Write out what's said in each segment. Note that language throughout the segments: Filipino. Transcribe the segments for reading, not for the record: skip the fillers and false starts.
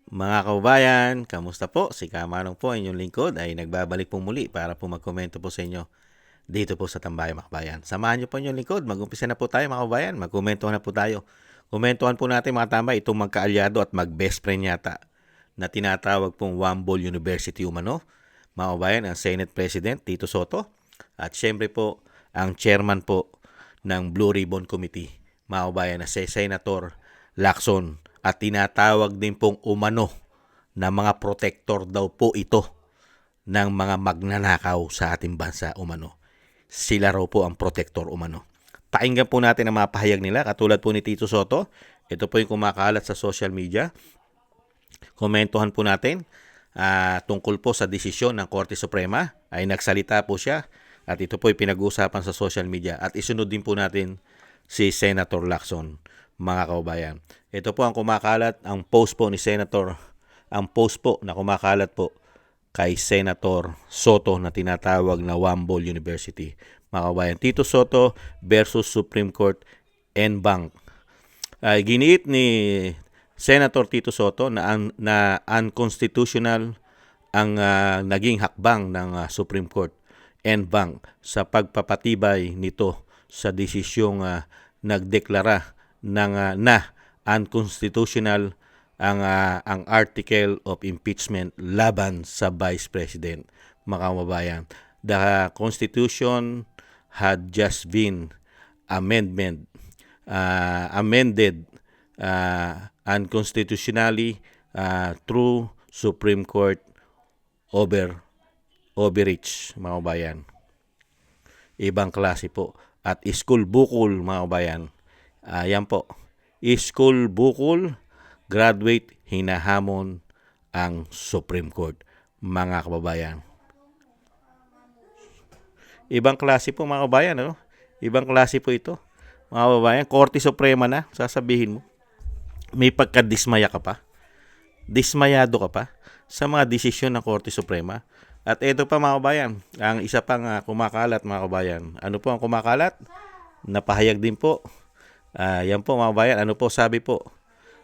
Mga kababayan, kamusta po? Si Kamanong po, inyong lingkod ay nagbabalik po muli para po magkomento po sa inyo dito po sa Tambayan mga kababayan. Samahan niyo po inyong lingkod, mag-umpisa na po tayo mga kababayan, magkomentuhan na po tayo. Komentuhan po natin mga tambay, itong magkaalyado at mag-best friend yata na tinatawag pong Wambol University umano. Mga kababayan, ang Senate President Tito Soto at syempre po ang chairman po ng Blue Ribbon Committee, mga kababayan, na si Senator Lacson, at tinatawag din pong umano na mga protector daw po ito ng mga magnanakaw sa ating bansa umano. Sila raw po ang protector umano. Pakinggan po natin ang mga pahayag nila katulad po ni Tito Soto. Ito po yung kumakalat sa social media. Komentuhan po natin tungkol po sa desisyon ng Korte Suprema. Ay nagsalita po siya at ito po ay pinag-uusapan sa social media. At isunod din po natin si Senator Lacson, mga kababayan. Ito po ang kumakalat, ang post po na kumakalat po kay Senator Soto na tinatawag na Wambol University. Mga kababayan, Tito Soto versus Supreme Court and Bank. Giniit ni Senator Tito Soto na unconstitutional ang naging hakbang ng Supreme Court and Bank sa pagpapatibay nito sa desisyong nagdeklara ng na unconstitutional ang article of impeachment laban sa Vice President, mga kababayan. The Constitution had just been amended unconstitutionally through Supreme Court overreach, mga kababayan. Ibang klase po. At school bukol, mga kababayan. Yan po. School bukol, graduate, hinahamon ang Supreme Court, mga kababayan. Ibang klase po, mga kababayan. Ano? Ibang klase po ito. Mga kababayan, Korte Suprema na, sasabihin mo. May pagkadismaya ka pa. Dismayado ka pa sa mga desisyon ng Korte Suprema. At ito pa, mga kababayan, ang isa pang kumakalat, mga kababayan. Ano po ang kumakalat? Napahayag din po. Yan po, mga kababayan. Ano po sabi po?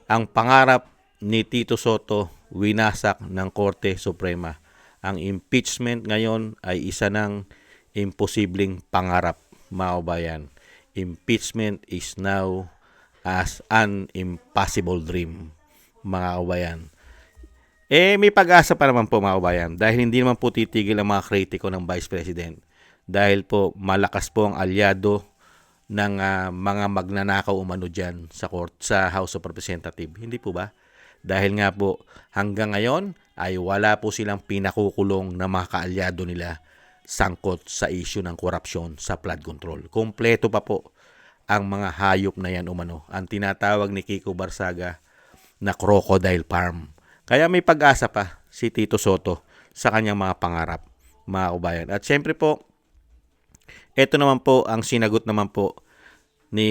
Ang pangarap ni Tito Soto winasak ng Korte Suprema. Ang impeachment ngayon ay isa ng imposibleng pangarap, mga kababayan. Impeachment is now as an impossible dream, mga kababayan. May pag-asa pa naman po, mga kababayan, dahil hindi naman po titigil ang mga kritiko ng Vice President. Dahil po malakas po ang alyado ng mga magnanakaw umano dyan sa House of Representatives. Hindi po ba? Dahil nga po hanggang ngayon ay wala po silang pinakukulong na mga kaalyado nila sangkot sa issue ng korupsyon sa flood control. Kompleto pa po ang mga hayop na yan umano. Ang tinatawag ni Kiko Barsaga na crocodile farm. Kaya may pag-asa pa si Tito Soto sa kanyang mga pangarap, mga kabayan. At syempre po, ito naman po ang sinagot naman po ni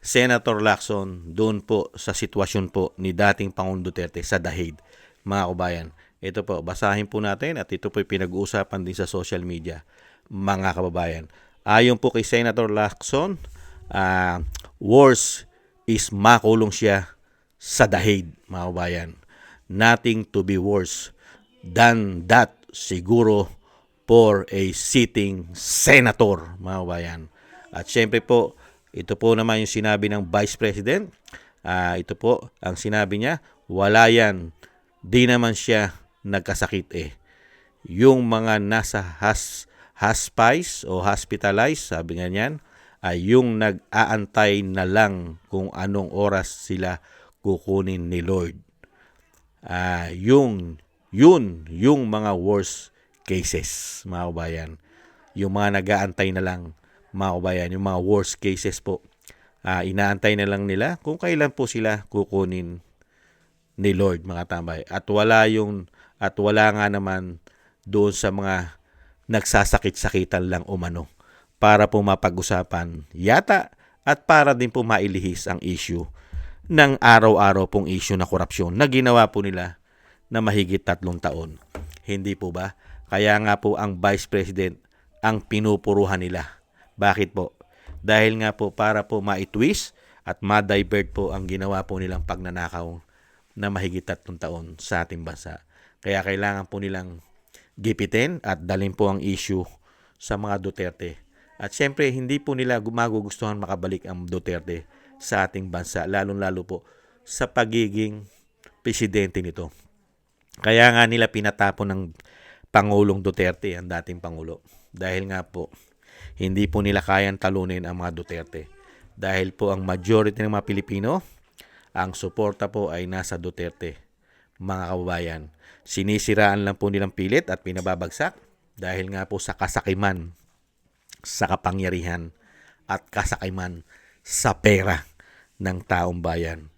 Senator Lacson doon po sa sitwasyon po ni dating Pangulong Duterte sa Dahig, mga kabayan. Ito po, basahin po natin at ito po pinag-uusapan din sa social media, mga kababayan. Ayon po kay Senator Lacson, worse is makulong siya sa Dahig, mga kababayan. Nothing to be worse than that siguro for a sitting senator, mga kababayan. At syempre po, ito po naman yung sinabi ng Vice President. Ito po ang sinabi niya, wala yan. Di naman siya nagkasakit eh. Yung mga nasa hospice o hospitalized, sabi nga niyan, ay yung nag-aantay na lang kung anong oras sila kukunin ni Lord. Yung mga worst cases, mga kabayan. Yung mga nag-aantay na lang, mga kabayan, yung mga worst cases po. Inaantay na lang nila kung kailan po sila kukunin ni Lord, mga tambay. At wala nga naman doon sa mga nagsasakit-sakitan lang umano para po mapag-usapan yata at para din po mailihis ang issue ng araw-araw pong issue na korupsyon na ginawa po nila na mahigit 3 taon. Hindi po ba? Kaya nga po ang Vice President ang pinupuruhan nila. Bakit po? Dahil nga po para po ma-twist at ma-divert po ang ginawa po nilang pagnanakaw, na mahigit 3 taon sa ating bansa. Kaya kailangan po nilang gipitin at dalhin po ang issue sa mga Duterte. At syempre, hindi po nila magugustuhan makabalik ang Duterte sa ating bansa, lalong-lalo po sa pagiging presidente nito. Kaya nga nila pinatapon ng Pangulong Duterte, ang dating Pangulo. Dahil nga po, hindi po nila kayang talunin ang mga Duterte. Dahil po ang majority ng mga Pilipino, ang suporta po ay nasa Duterte. Mga kababayan, sinisiraan lang po nilang pilit at pinababagsak dahil nga po sa kasakiman, sa kapangyarihan at kasakiman sa pera ng taong bayan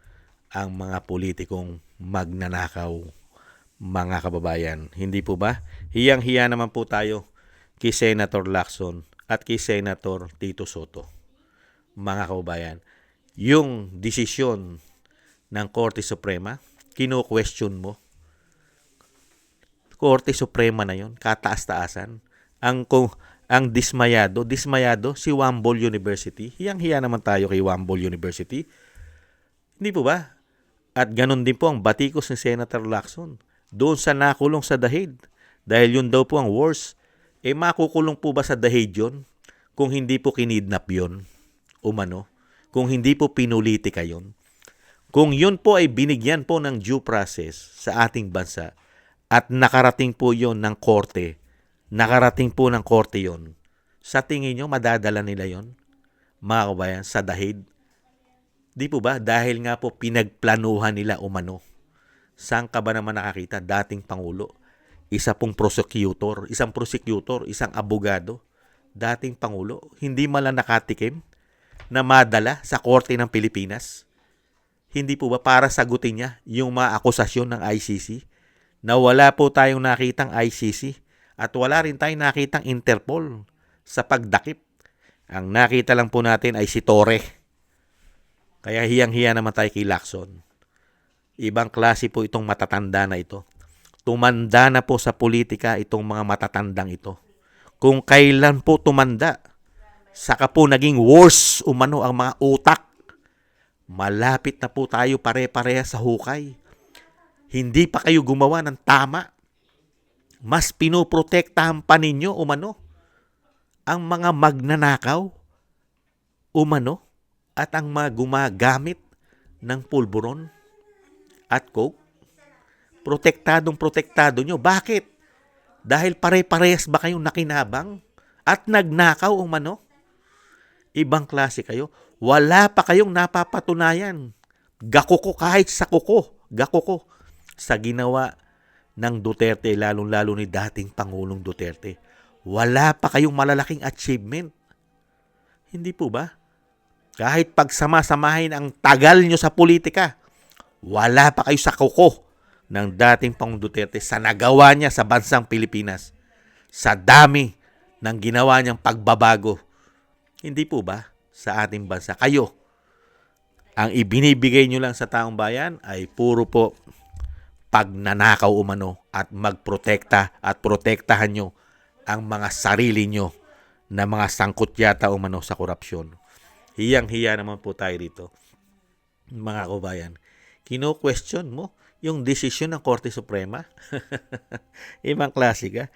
ang mga politikong magnanakaw, mga kababayan. Hindi po ba? Hiyang-hiya naman po tayo kay Senator Lacson at kay Senator Tito Soto. Mga kababayan, yung desisyon ng Korte Suprema, kino-question mo. Korte Suprema na yon, kataas-taasan. Ang dismayado si Wambol University. Hiyang-hiya naman tayo kay Wambol University. Hindi po ba? At ganun din po ang batikos ni Senator Lacson doon sa nakulong sa Dahid. Dahil yun daw po ang worst. Makukulong po ba sa Dahid yun kung hindi po kinidnap yun? Umano? Kung hindi po pinulitika yun? Kung yun po ay binigyan po ng due process sa ating bansa at nakarating po yun ng korte, yun, sa tingin nyo madadala nila yun, mga kabayan, sa Dahid? Di po ba? Dahil nga po pinagplanuhan nila umano. Saan ka ba naman nakakita? Dating Pangulo. Isang prosecutor, isang abogado, dating Pangulo, hindi malang nakatikim na madala sa Korte ng Pilipinas. Hindi po ba para sagutin niya yung mga akusasyon ng ICC na wala po tayong nakitang ICC at wala rin tayong nakitang Interpol sa pagdakip. Ang nakita lang po natin ay si Torre. Kaya hiyang-hiya naman tayo kay Lacson. Ibang klase po itong matatanda na ito. Tumanda na po sa politika itong mga matatandang ito. Kung kailan po tumanda, saka po naging worse umano ang mga utak. Malapit na po tayo pare-pareha sa hukay. Hindi pa kayo gumawa ng tama. Mas pinoprotektahan pa ninyo umano ang mga magnanakaw umano at ang mga gumagamit ng pulburon at coke. Protektado nyo. Bakit? Dahil pare-parehas ba kayong nakinabang at nagnakaw umano? Ibang klase kayo. Wala pa kayong napapatunayan. Gakuko kahit sa gakuko sa ginawa ng Duterte, lalong-lalo ni dating Pangulong Duterte. Wala pa kayong malalaking achievement. Hindi po ba? Kahit pagsama-samahin ang tagal nyo sa politika, wala pa kayo sa kuko ng dating Pangulong Duterte sa nagawa niya sa bansang Pilipinas. Sa dami ng ginawa niyang pagbabago. Hindi po ba? Sa ating bansa. Kayo, ang ibinibigay nyo lang sa taong bayan ay puro po pagnanakaw umano at magprotekta at protektahan nyo ang mga sarili nyo na mga sangkot yata umano sa korupsyon. Hiyang-hiya naman po tayo dito. Mga kabayan, kino-question mo yung desisyon ng Korte Suprema? Ibang klase ka.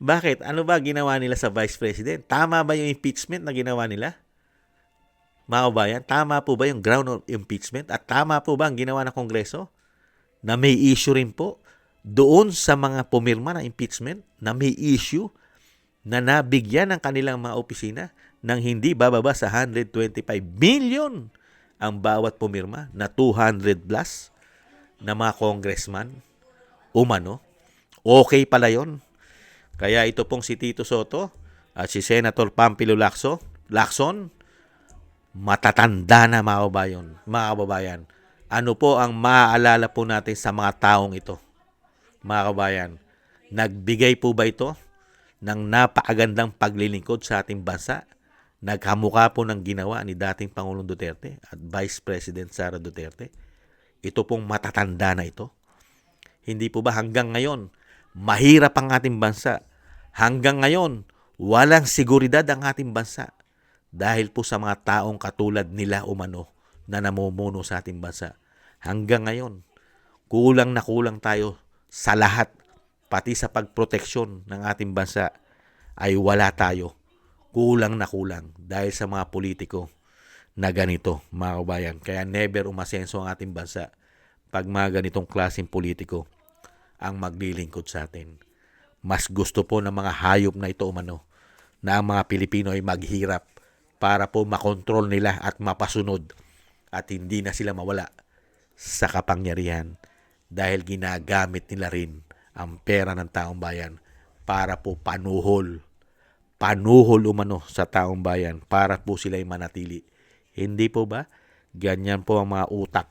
Bakit? Ano ba ginawa nila sa Vice President? Tama ba yung impeachment na ginawa nila? Mga kabayan, tama po ba yung ground of impeachment? At tama po ba ang ginawa ng Kongreso? Na may issue rin po doon sa mga pumirma na impeachment, na may issue na nabigyan ng kanilang mga opisina ng hindi bababa sa 125 million ang bawat pumirma na 200 plus na mga congressman umano. Okay pala yon. Kaya ito pong si Tito Soto at si Senator Pampilo Lacson, matatanda na mga kababayan. Ano po ang maaalala po natin sa mga taong ito? Mga kababayan, nagbigay po ba ito ng napakagandang paglilingkod sa ating bansa? Naghamukha po ng ginawa ni dating Pangulong Duterte at Vice President Sara Duterte? Ito pong matatanda na ito. Hindi po ba hanggang ngayon, mahirap ang ating bansa? Hanggang ngayon, walang seguridad ang ating bansa dahil po sa mga taong katulad nila umano na namumuno sa ating bansa. hanggang ngayon, kulang na kulang tayo sa lahat, pati sa pagproteksyon ng ating bansa ay wala tayo. Kulang na kulang dahil sa mga politiko na ganito, mga kabayan. Kaya never umasenso ang ating bansa pag mga ganitong klaseng politiko ang maglilingkod sa atin. Mas gusto po ng mga hayop na ito umano na ang mga Pilipino ay maghirap para po makontrol nila at mapasunod at hindi na sila mawala sa kapangyarihan dahil ginagamit nila rin ang pera ng taong bayan para po panuhol umano sa taong bayan para po sila ay manatili. Hindi po ba? Ganyan po ang mga utak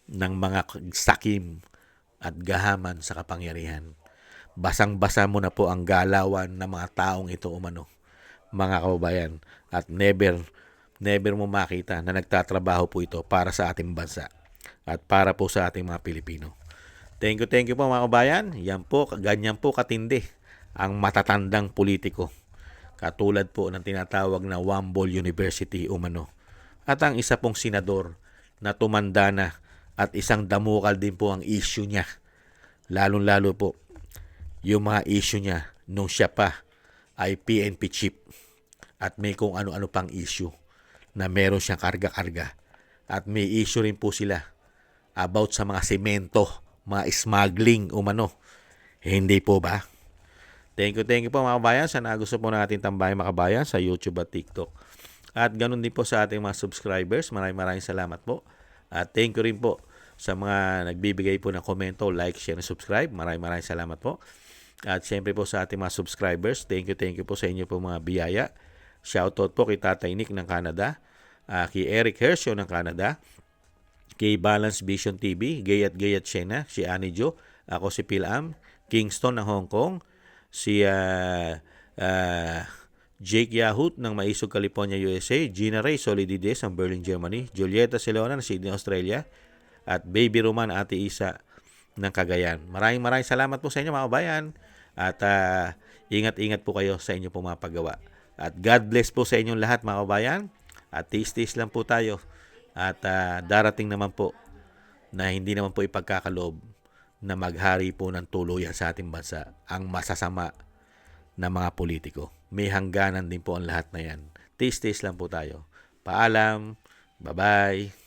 ng mga sakim at gahaman sa kapangyarihan. Basang-basa mo na po ang galawan ng mga taong ito umano, mga kababayan. At never mo makita na nagtatrabaho po ito para sa ating bansa at para po sa ating mga Pilipino. Thank you po mga kababayan. Yan po, ganyan po katindi ang matatandang politiko. Katulad po ng tinatawag na Wambol University umano. At ang isa pong senador na tumanda na at isang damukal din po ang issue niya. Lalong-lalo po yung mga issue niya nung siya pa ay PNP chief at may kung ano-ano pang issue na meron siyang karga-karga. At may issue rin po sila about sa mga semento, mga smuggling umano. Hindi po ba? Thank you po mga kabayan. Sana gusto po natin tambayan mga kabayan sa YouTube at TikTok. At ganun din po sa ating mga subscribers. Maraming salamat po. At thank you rin po sa mga nagbibigay po ng komento, like, share, and subscribe. Maraming salamat po. At siyempre po sa ating mga subscribers, thank you po sa inyo po mga biyaya. Shoutout po kay Tatay Nick ng Canada, kay Eric Hershio ng Canada, kay Balance Vision TV, Gayat Shena, si Annie Jo, ako si Pilam, Kingston ng Hong Kong, si Jake Yahut ng Maisog, California, USA, Gina Ray Solidides ng Berlin, Germany, Julieta Silona ng Sydney, Australia, at Baby Roman Ate Isa ng Cagayan. Maraming salamat po sa inyo mga kabayan at ingat-ingat po kayo sa inyo po mga paggawa. At God bless po sa inyong lahat mga kabayan at tiis-tiis lang po tayo at darating naman po na hindi naman po ipagkakaloob na maghari po ng tuluyan sa ating bansa ang masasama na mga politiko. May hangganan din po ang lahat na yan. Tiis-tiis lang po tayo. Paalam. Bye-bye.